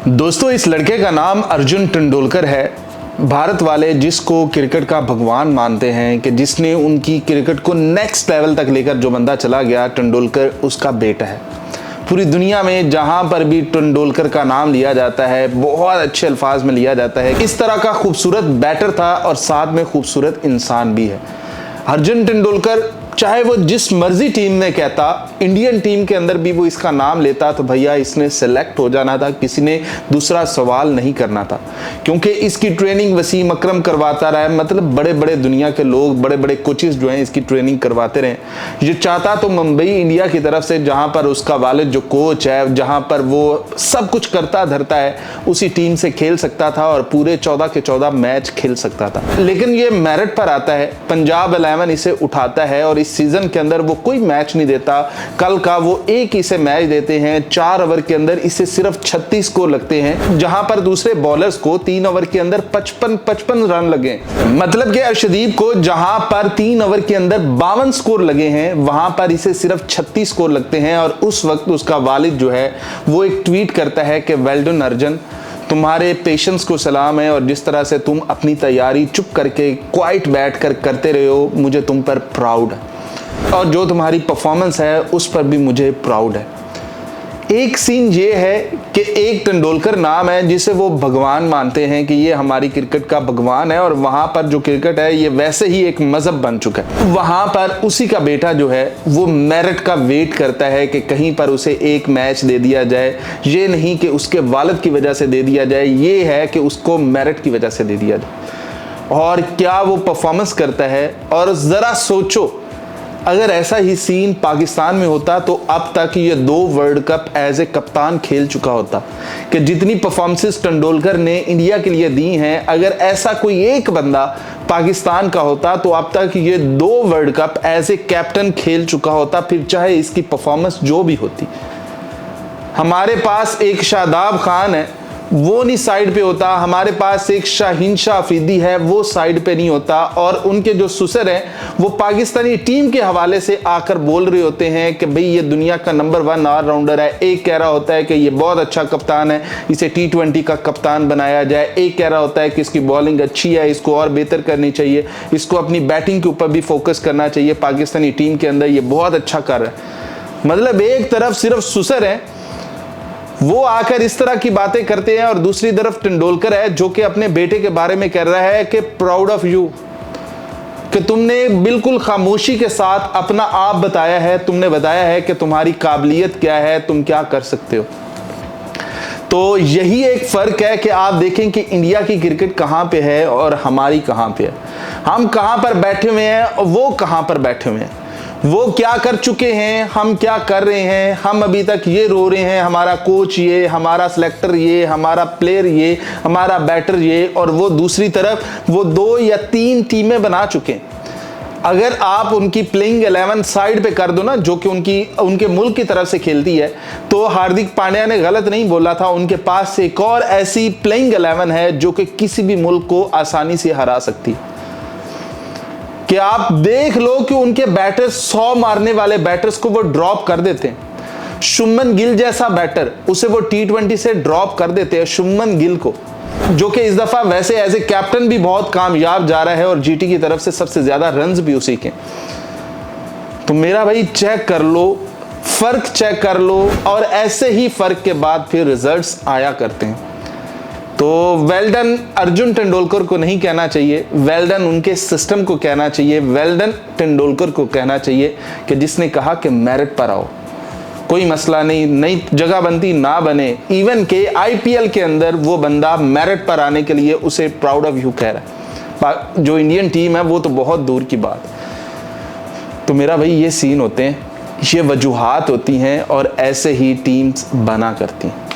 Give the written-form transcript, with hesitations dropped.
दोस्तों, इस लड़के का नाम अर्जुन तेंदुलकर है। भारत वाले जिसको क्रिकेट का भगवान मानते हैं कि जिसने उनकी क्रिकेट को नेक्स्ट लेवल तक लेकर जो बंदा चला गया, तेंदुलकर उसका बेटा है। पूरी दुनिया में जहां पर भी तेंदुलकर का नाम लिया जाता है, बहुत अच्छे अल्फाज में लिया जाता है। इस तरह का खूबसूरत बैटर था और साथ में खूबसूरत इंसान भी है। अर्जुन तेंदुलकर चाहे वो जिस मर्जी टीम में कहता, इंडियन टीम के अंदर भी वो इसका नाम लेता तो भैया इसने सेलेक्ट हो जाना था, किसी ने दूसरा सवाल नहीं करना था। क्योंकि इसकी ट्रेनिंग वसीम अकरम करवाता रहा है, मतलब बड़े बड़े दुनिया के लोग, बड़े बड़े कोचेस जो हैं इसकी ट्रेनिंग करवाते रहे। ये चाहता तो मुंबई इंडिया की तरफ से, जहां पर उसका वालिद जो कोच है, जहां पर वो सब कुछ करता धरता है, उसी टीम से खेल सकता था और पूरे 14 के 14 मैच खेल सकता था। लेकिन ये मेरिट पर आता है, पंजाब 11 इसे उठाता है और इस सीजन के अंदर वो कोई मैच नहीं देता। कल का वो एक इसे मैच देते हैं, 4 ओवर के अंदर इसे सिर्फ 36 स्कोर लगते हैं, जहां पर दूसरे बॉलर्स को 3 ओवर के अंदर 55 रन लगे। मतलब कि अर्शदीप को जहां पर 3 ओवर के अंदर 52 स्कोर लगे हैं, वहां पर इसे सिर्फ 36 स्कोर लगते हैं। और उस वक्त उसका वालिद जो है वो एक ट्वीट करता है कि वेल डन अर्जुन, तुम्हारे पेशेंस को सलाम है और जिस तरह से तुम अपनी तैयारी चुप करके क्वाइट बैठकर करते रहे हो, मुझे तुम पर प्राउड है और जो तुम्हारी परफॉर्मेंस है उस पर भी मुझे प्राउड है। एक सीन ये है कि एक तेंदुलकर नाम है जिसे वो भगवान मानते हैं कि ये हमारी क्रिकेट का भगवान है, और वहां पर जो क्रिकेट है ये वैसे ही एक मजहब बन चुका है। वहां पर उसी का बेटा जो है वो मेरिट का वेट करता है कि कहीं पर उसे एक मैच दे दिया जाए। ये नहीं कि उसके वालिद की वजह से दे दिया जाए, ये है कि उसको मेरिट की वजह से दे दिया जाए। और क्या वो परफॉर्मेंस करता है। और जरा सोचो, अगर ऐसा ही सीन पाकिस्तान में होता तो अब तक ये 2 वर्ल्ड कप एज ए कप्तान खेल चुका होता। कि जितनी परफॉर्मेंसेस तेंदुलकर ने इंडिया के लिए दी हैं, अगर ऐसा कोई एक बंदा पाकिस्तान का होता तो अब तक ये 2 world cup as a captain खेल चुका होता, फिर चाहे इसकी परफॉर्मेंस जो भी होती। हमारे पास एक शादाब खान है, वो नहीं साइड पे होता। हमारे पास एक शाहीन शाह अफरीदी है, वो साइड पे नहीं होता। और उनके जो सुसर हैं वो पाकिस्तानी टीम के हवाले से आकर बोल रहे होते हैं कि भाई ये दुनिया का नंबर 1 ऑलराउंडर है। एक कह रहा होता है कि ये बहुत अच्छा कप्तान है, इसे T20 का कप्तान बनाया जाए। एक कह रहा होता है कि इसकी बॉलिंग अच्छी है, इसको और बेहतर करनी चाहिए, इसको अपनी बैटिंग के ऊपर भी फोकस करना चाहिए। पाकिस्तानी टीम के अंदर ये बहुत अच्छा कर रहा है। मतलब एक तरफ सिर्फ सुसर है, वो आकर इस तरह की बातें करते हैं, और दूसरी तरफ तेंदुलकर है जो कि अपने बेटे के बारे में कह रहा है कि प्राउड ऑफ यू, कि तुमने बिल्कुल खामोशी के साथ अपना आप बताया है, तुमने बताया है कि तुम्हारी काबिलियत क्या है, तुम क्या कर सकते हो। तो यही एक फर्क है कि आप देखें कि इंडिया की क्रिकेट कहां पे है और हमारी कहां पे है। हम कहां पर बैठे हुए हैं और वो कहां पर बैठे हुए हैं। वो क्या कर चुके हैं, हम क्या कर रहे हैं। हम अभी तक ये रो रहे हैं हमारा कोच ये, हमारा सिलेक्टर ये, हमारा प्लेयर ये, हमारा बैटर ये, और वो दूसरी तरफ वो 2 या 3 टीमें बना चुके हैं। अगर आप उनकी प्लेइंग 11 साइड पे कर दो ना, जो कि उनके मुल्क की तरफ से खेलती है, तो हार्दिक पांड्या ने गलत नहीं बोला था। उनके पास एक और ऐसी प्लेइंग 11 है जो कि किसी भी मुल्क को आसानी से हरा सकती है। कि आप देख लो कि उनके बैटर्स 100 मारने वाले बैटर्स को वो ड्रॉप कर देते हैं। शुभमन गिल जैसा बैटर, उसे वो T20 से ड्रॉप कर देते हैं, शुभमन गिल को, जो कि इस दफा वैसे एज ए कैप्टन भी बहुत कामयाब जा रहा है और GT की तरफ से सबसे ज्यादा रन्स भी उसी के। तो मेरा भाई चेक कर लो, फर्क चेक कर लो, और ऐसे ही फर्क के बाद फिर रिजल्ट्स आया करते हैं। तो वेल डन अर्जुन तेंदुलकर को नहीं कहना चाहिए, वेल डन उनके सिस्टम को कहना चाहिए, वेल डन तेंदुलकर को कहना चाहिए कि जिसने कहा कि मेरिट पर आओ, कोई मसला नहीं, नई जगह बनती ना बने। इवन के IPL के अंदर वो बंदा मेरिट पर आने के लिए उसे प्राउड ऑफ यू कह रहा है। जो इंडियन टीम है वो तो बहुत दूर की बात। तो मेरा भाई ये सीन होते हैं, ये वजूहात होती हैं और ऐसे ही टीम्स बना करती हैं।